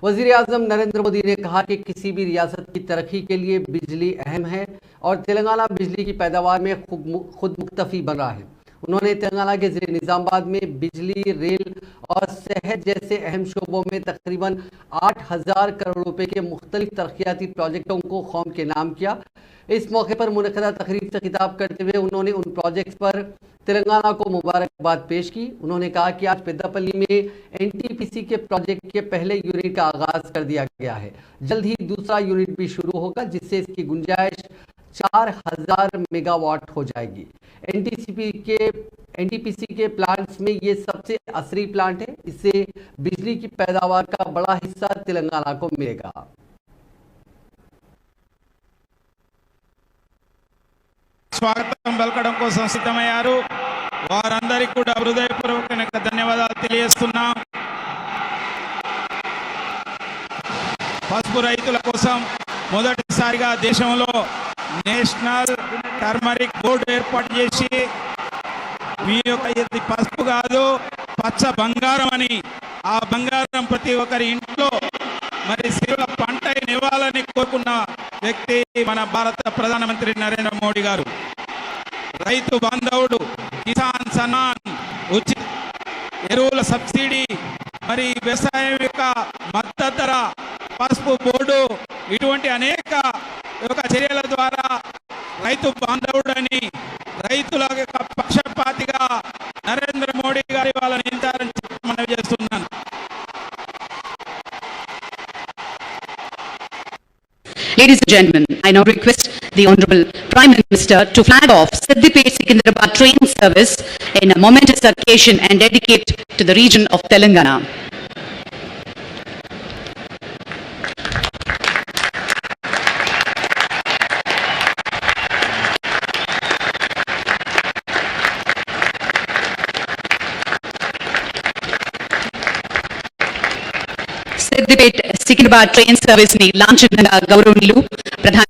वज़ीर-ए-आज़म नरेंद्र मोदी ने कहा कि किसी भी रियासत की तरक्की के लिए बिजली अहम है और तेलंगाना बिजली की पैदावार में खुद मुक्तफी बन रहा है। उन्होंने तेलंगाना के ज़िले निज़ामाबाद में बिजली, रेल और सेहत जैसे अहम शोबों में तकरीबन 8,000 करोड़ रुपए के मुख्तलिफ तरक्याती प्रोजेक्टों को कौम के नाम किया। इस मौके पर मुनक़दा तकरीब से खिताब करते हुए उन्होंने उन प्रोजेक्ट्स पर तेलंगाना को मुबारकबाद पेश की। उन्होंने कहा कि आज पेद्दापल्ली में एनटीपीसी के प्रोजेक्ट के पहले यूनिट का आगाज कर दिया गया है। जल्द ही दूसरा यूनिट भी शुरू होगा, जिससे इसकी गुंजाइश 4,000 मेगावाट हो जाएगी। एनटीपीसी के प्लांट्स में ये सबसे असली प्लांट है। इससे बिजली की पैदावार का बड़ा हिस्सा तेलंगाना को मिलेगा। స్వాగతం పలకడం కోసం సిద్ధమయ్యారు. వారందరికీ కూడా హృదయపూర్వక ధన్యవాదాలు తెలియజేస్తున్నాం. పసుపు రైతుల కోసం మొదటిసారిగా దేశంలో నేషనల్ టర్మరిక్ బోర్డు ఏర్పాటు చేసి మీ యొక్క ఇది పసుపు కాదు పచ్చ బంగారం అని, ఆ బంగారం ప్రతి ఒక్కరి ఇంట్లో మరి సిరుల పంట ఇవ్వాలని కోరుకున్న వ్యక్తి మన భారత ప్రధానమంత్రి నరేంద్ర మోడీ గారు. రైతు బాంధవుడు, కిసాన్ సన్మాన్, ఉచిత ఎరువుల సబ్సిడీ, మరి వ్యవసాయం యొక్క మద్దతు ధర, పసుపు బోర్డు, ఇటువంటి అనేక చర్యల ద్వారా రైతు బాంధవుడని, రైతుల యొక్క పక్షపాతిగా నరేంద్ర మోడీ గారి వాళ్ళని నిందారని మనవి చేస్తున్నాను. Ladies and gentlemen, I now request the Honorable Prime Minister to flag off Siddipet-Secunderabad train service in a momentous occasion and dedicate to the region of Telangana. Siddipet-Secunderabad train service ni launch gauravanilu Pradhan